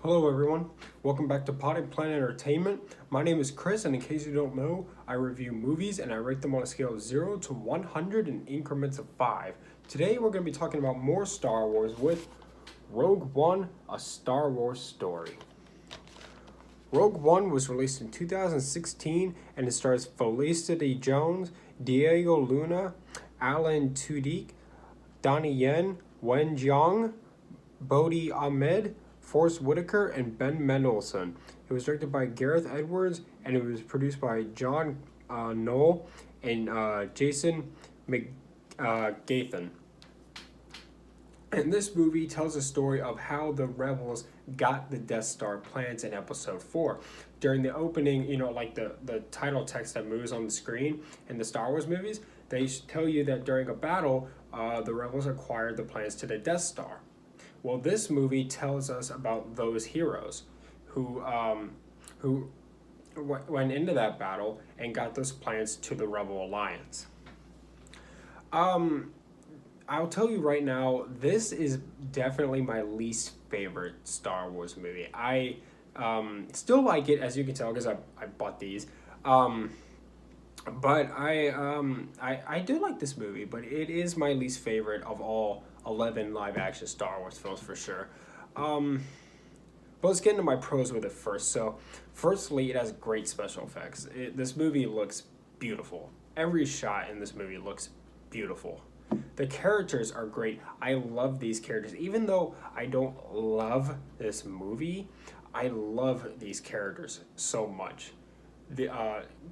Hello everyone, welcome back to Potted Planet Entertainment. My name is Chris, and in case you don't know, I review movies and I rate them on a scale of 0 to 100 in increments of 5. Today we're going to be talking about more Star Wars with Rogue One, a Star Wars story. Rogue One was released in 2016 and it stars Felicity Jones, Diego Luna, Alan Tudyk, Donnie Yen, Wen Jiang, Bodhi Ahmed, Forrest Whitaker, and Ben Mendelsohn. It was directed by Gareth Edwards, and it was produced by John Knoll and Jason McGathan. And this movie tells a story of how the rebels got the Death Star plans in Episode 4. During the opening, like the title text that moves on the screen in the Star Wars movies, they tell you that during a battle, the rebels acquired the plans to the Death Star. Well, this movie tells us about those heroes who went into that battle and got those plans to the Rebel Alliance. I'll tell you right now, this is definitely my least favorite Star Wars movie. I still like it, as you can tell, because I bought these. But I do like this movie, but it is my least favorite of all 11 live action Star Wars films for sure. But let's get into my pros with it first. So, firstly, it has great special effects. This movie looks beautiful. Every shot in this movie looks beautiful. The characters are great. I love these characters. Even though I don't love this movie, I love these characters so much. The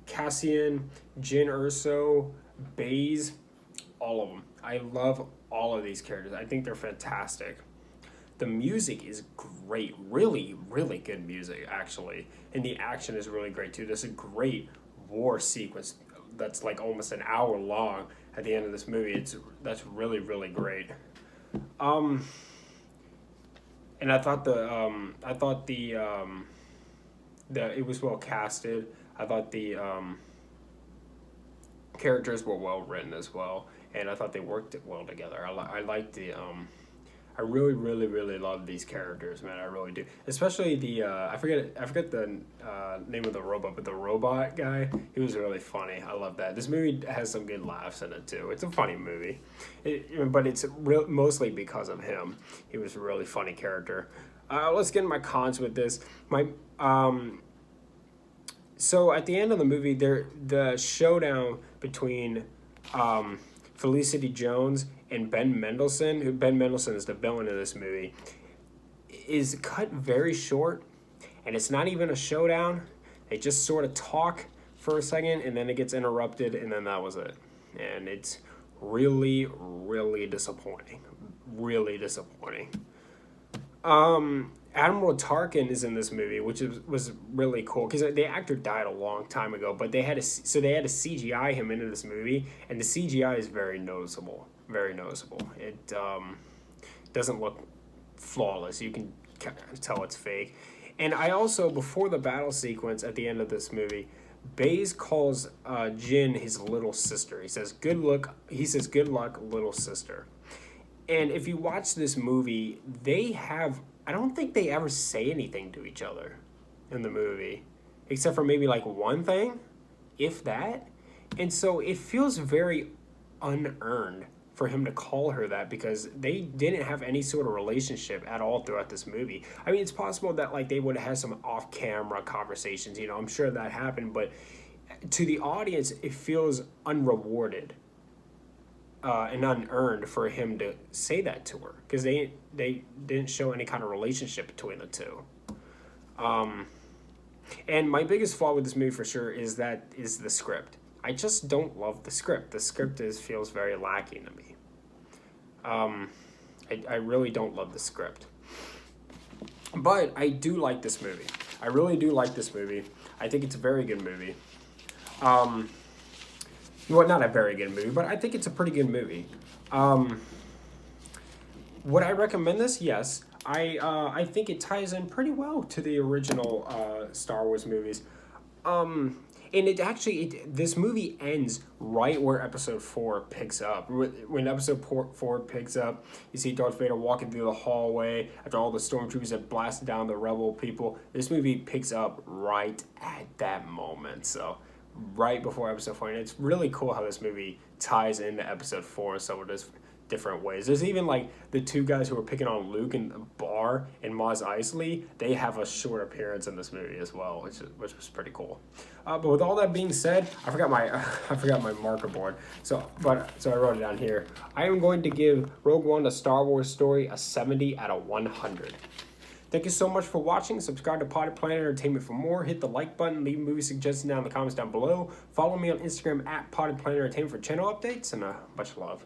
Cassian, Jyn Erso, Baze, all of them. I love all of these characters. I think they're fantastic. The music is great. Really, really good music, actually. And the action is really great, too. There's a great war sequence that's like almost an hour long at the end of this movie. That's really, really great. And I thought it was well casted. I thought the characters were well written as well, and I thought they worked well together. I liked I really, really, really love these characters, man. I really do. Especially the I forget the name of the robot, but the robot guy, he was really funny. I love that. This movie has some good laughs in it too. It's a funny movie, but it's mostly because of him. He was a really funny character. Let's get into my cons with this. So at the end of the movie, the showdown between Felicity Jones and Ben Mendelsohn, who Ben Mendelsohn is the villain of this movie, is cut very short, and it's not even a showdown. They just sort of talk for a second, and then it gets interrupted, and then that was it. And it's really, really disappointing. Really disappointing. Admiral Tarkin is in this movie, which was really cool because the actor died a long time ago, but they had to CGI him into this movie, and the CGI is very noticeable, very noticeable. It doesn't look flawless. You can tell it's fake. And I also, before the battle sequence at the end of this movie, Baze calls Jyn his little sister. He says, "Good luck." He says, "Good luck, little sister." And if you watch this movie, I don't think they ever say anything to each other in the movie, except for maybe like one thing, if that. And so it feels very unearned for him to call her that because they didn't have any sort of relationship at all throughout this movie. I mean, it's possible that like they would have had some off-camera conversations, I'm sure that happened, but to the audience, it feels unrewarded. And unearned for him to say that to her because they didn't show any kind of relationship between the two. And my biggest flaw with this movie for sure is the script. I just don't love the script. The script feels very lacking to me. I really don't love the script. But I do like this movie. I really do like this movie. I think it's a very good movie. Well, not a very good movie, but I think it's a pretty good movie. Would I recommend this? Yes. I think it ties in pretty well to the original Star Wars movies. And it actually, this movie ends right where episode 4 picks up. When episode 4 picks up, you see Darth Vader walking through the hallway after all the stormtroopers have blasted down the rebel people. This movie picks up right at that moment. So, right before episode 4. And it's really cool how this movie ties into episode 4 in some of those different ways. There's even like the two guys who were picking on Luke in the bar and Mos Eisley. They have a short appearance in this movie as well, which was pretty cool. But with all that being said, I forgot my marker board. So I wrote it down here. I am going to give Rogue One: A Star Wars Story a 70 out of 100. Thank you so much for watching. Subscribe to Potted Planet Entertainment for more. Hit the like button. Leave movie suggestions down in the comments down below. Follow me on Instagram at Potted Planet Entertainment for channel updates, and much love.